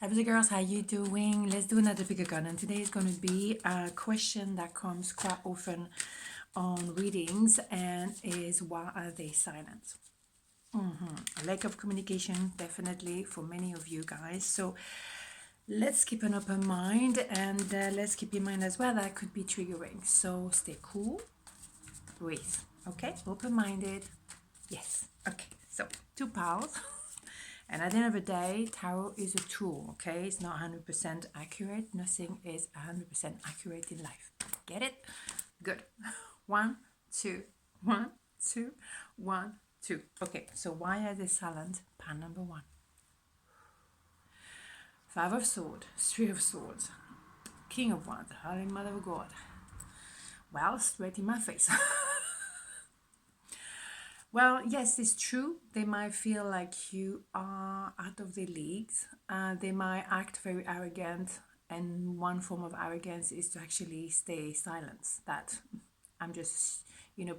Hello girls, how you doing? Let's do another pickacard, and today is going to be a question that comes quite often on readings, and is why are they silent? A lack of communication, definitely for many of you guys. So let's keep an open mind, and let's keep in mind as well that could be triggering. So stay cool, breathe. Okay, open-minded. Yes. Okay. So two pals. And at the end of the day, tarot is a tool, okay? It's not 100% accurate. Nothing is 100% accurate in life. Get it? Good. 1, 2, 1, 2, 1, 2. Okay, so why are they silent? Pan number 1. 5 of Swords, 3 of Swords, King of Wands, Holy Mother of God. Well, straight in my face. Well, yes, it's true. They might feel like you are out of their leagues. They might act very arrogant, and one form of arrogance is to actually stay silent. That I'm just,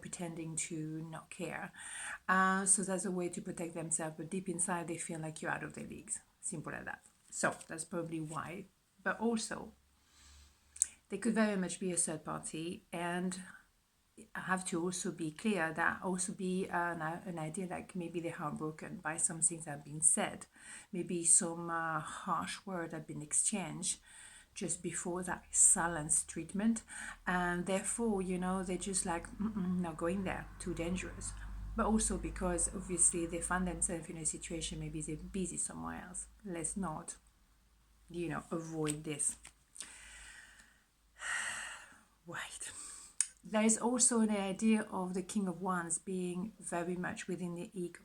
pretending to not care. So that's a way to protect themselves. But deep inside, they feel like you're out of their leagues. Simple as that. So that's probably why. But also, they could very much be a third party, and I have to also be clear that also be an idea like maybe they're heartbroken by some things that have been said, maybe some harsh word have been exchanged just before that silence treatment, and therefore they're just like not going there, too dangerous. But also because obviously they find themselves in a situation, maybe they're busy somewhere else. Let's not avoid this. Right. There is also the idea of the King of Wands being very much within the ego.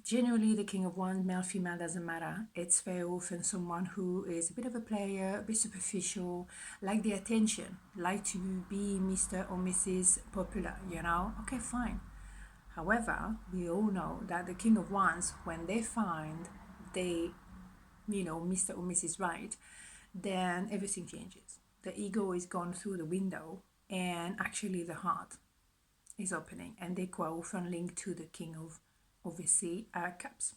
Generally, the King of Wands, male, female, doesn't matter. It's very often someone who is a bit of a player, a bit superficial, like the attention, like to be Mr. or Mrs. Popular, Okay, fine. However, we all know that the King of Wands, when they find Mr. or Mrs. Right, then everything changes. The ego is gone through the window, and actually the heart is opening, and they quite often link to the King of obviously Cups.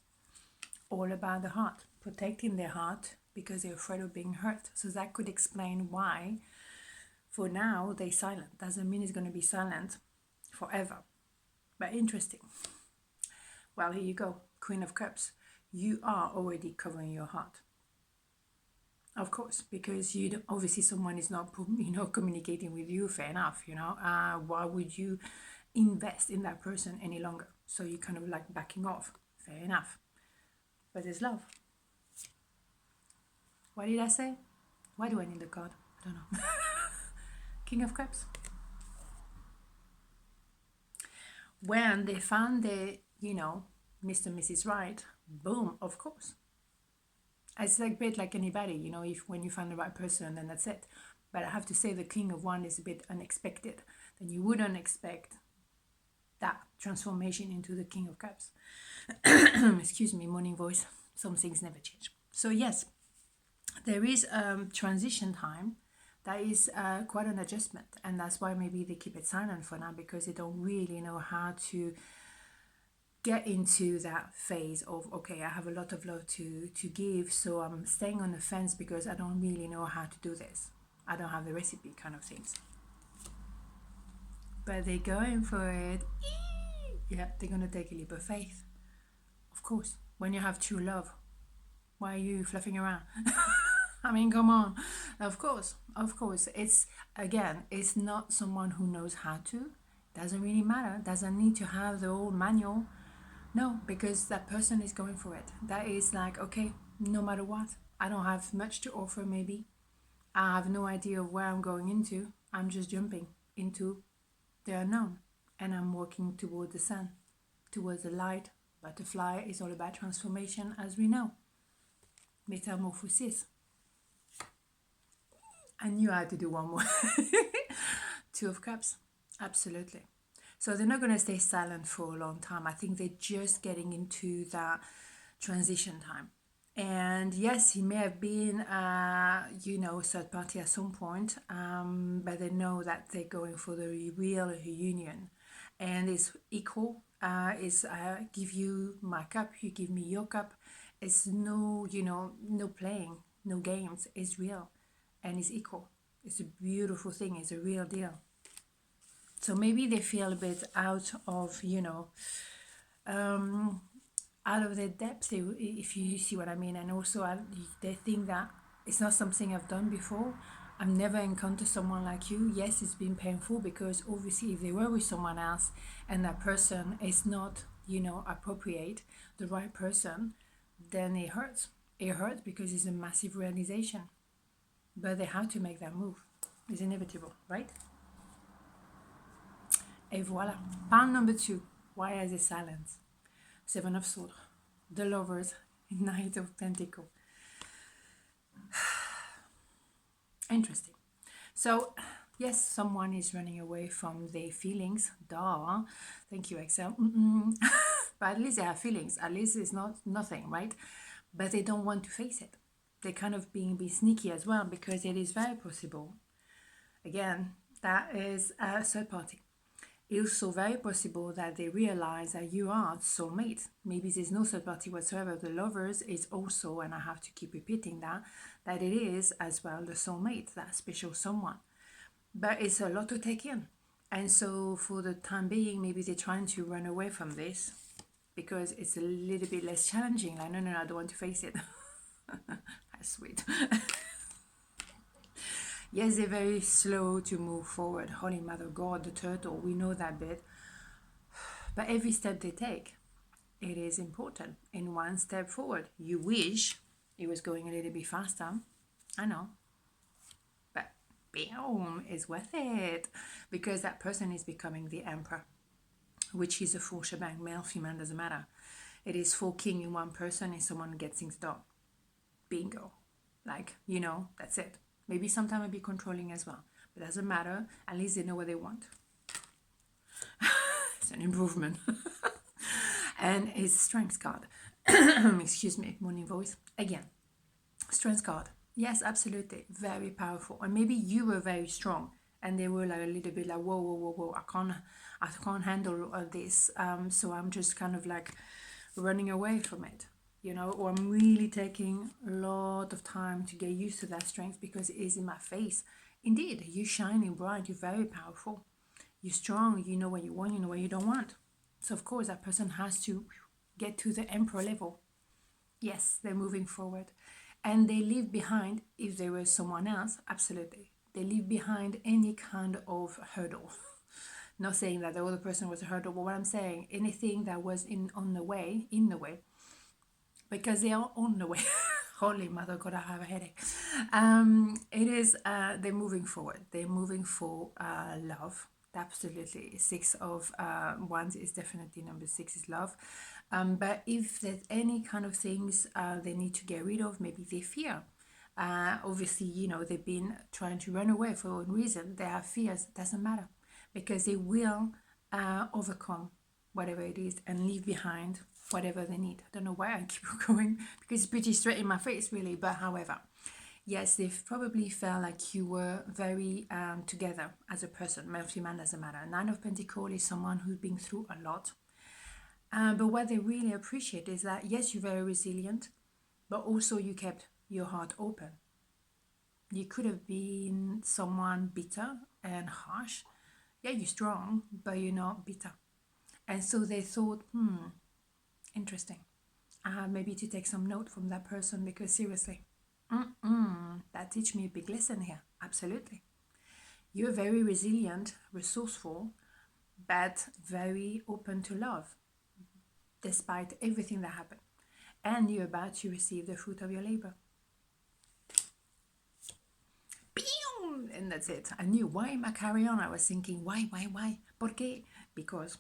All about the heart, protecting their heart because they're afraid of being hurt. So that could explain why for now they're silent. Doesn't mean it's going to be silent forever, but interesting. Well, here you go, Queen of Cups. You are already covering your heart. Of course, because obviously someone is not, communicating with you. Fair enough, why would you invest in that person any longer? So you kind of like backing off. Fair enough. But there's love. What did I say? Why do I need the card? I don't know. King of Cups. When they found the, Mr. and Mrs. Right, boom, of course. It's like a bit like anybody, if when you find the right person, then that's it. But I have to say the King of Wands is a bit unexpected. Then you wouldn't expect that transformation into the King of Cups. Excuse me, morning voice. Some things never change. So yes, there is transition time. That is quite an adjustment, and that's why maybe they keep it silent for now, because they don't really know how to get into that phase of, okay, I have a lot of love to give, so I'm staying on the fence because I don't really know how to do this. I don't have the recipe, kind of things. But they're going for it. Yeah, they're going to take a leap of faith. Of course, when you have true love, why are you fluffing around? I mean, come on. Of course. It's not someone who knows how to. Doesn't really matter. Doesn't need to have the old manual. No, because that person is going for it. That is like, okay, no matter what, I don't have much to offer maybe. I have no idea of where I'm going into. I'm just jumping into the unknown. And I'm walking toward the sun, towards the light. Butterfly is all about transformation, as we know. Metamorphosis. I knew I had to do one more. 2 of Cups. Absolutely. So they're not going to stay silent for a long time. I think they're just getting into that transition time. And yes, he may have been, third party at some point, but they know that they're going for the real reunion. And it's equal. I give you my cup, you give me your cup, It's no, no playing, no games. It's real and it's equal. It's a beautiful thing. It's a real deal. So maybe they feel a bit out of, out of their depth, if you see what I mean. And also they think that it's not something I've done before. I've never encountered someone like you. Yes, it's been painful because obviously if they were with someone else and that person is not, appropriate, the right person, then it hurts. It hurts because it's a massive realization. But they have to make that move. It's inevitable, right? Et voilà. Pile number 2. Why is it silence? 7 of Swords. The Lovers. Knight of Pentacles. Interesting. So, yes, someone is running away from their feelings. Duh. Thank you, Axelle. But at least they have feelings. At least it's not nothing, right? But they don't want to face it. They're kind of being sneaky as well because it is very possible. Again, that is a third party. It's also very possible that they realize that you are soulmate. Maybe there's no third party whatsoever. The Lovers is also, and I have to keep repeating that it is as well the soulmate, that special someone. But it's a lot to take in. And so for the time being, maybe they're trying to run away from this because it's a little bit less challenging. Like, no, I don't want to face it. That's sweet. Yes, they're very slow to move forward. Holy Mother God, the turtle, we know that bit. But every step they take, it is important. In one step forward, you wish it was going a little bit faster. I know. But boom, it's worth it. Because that person is becoming the emperor, which is a full shebang. Male, female, doesn't matter. It is full king in one person and someone gets things done. Bingo. Like, that's it. Maybe sometimes I'll be controlling as well. But it doesn't matter. At least they know what they want. It's an improvement. And it's Strength card. Excuse me, morning voice. Again, Strength card. Yes, absolutely. Very powerful. And maybe you were very strong. And they were like a little bit like, whoa. I can't handle all this. So I'm just kind of like running away from it. Or I'm really taking a lot of time to get used to that strength because it is in my face. Indeed, you're shining bright, you're very powerful, you're strong, you know what you want, you know what you don't want. So of course that person has to get to the emperor level. Yes, they're moving forward. And they leave behind, if there was someone else, absolutely. They leave behind any kind of hurdle. Not saying that the other person was a hurdle, but what I'm saying, anything that was in the way, because they are on the way. Holy Mother God, I have a headache. It is, they're moving forward. They're moving for love. Absolutely. 6 of Wands is definitely number 6 is love. But if there's any kind of things they need to get rid of, maybe they fear. Obviously, they've been trying to run away for a reason. They have fears. Doesn't matter. Because they will overcome whatever it is and leave behind whatever they need. I don't know why I keep going because it's pretty straight in my face really, but however, yes, they've probably felt like you were very together as a person. Male, female, doesn't matter. 9 of Pentacles is someone who's been through a lot. But what they really appreciate is that yes, you're very resilient, but also you kept your heart open. You could have been someone bitter and harsh. Yeah, you're strong, but you're not bitter. And so they thought, interesting. Maybe to take some note from that person because seriously, that teach me a big lesson here. Absolutely. You're very resilient, resourceful, but very open to love despite everything that happened. And you're about to receive the fruit of your labor. And that's it. I knew, why am I carry on? I was thinking, why? ¿Por qué? Because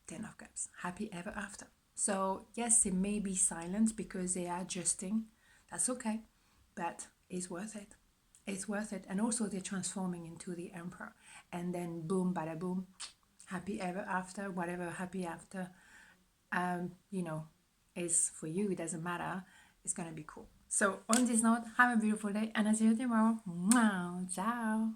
10 of Cups, happy ever after. So yes, it may be silent because they are adjusting. That's okay, but it's worth it. It's worth it. And also they're transforming into the emperor. And then boom, bada boom, happy ever after, whatever happy after, is for you. It doesn't matter. It's going to be cool. So on this note, have a beautiful day and I'll see you tomorrow. Ciao.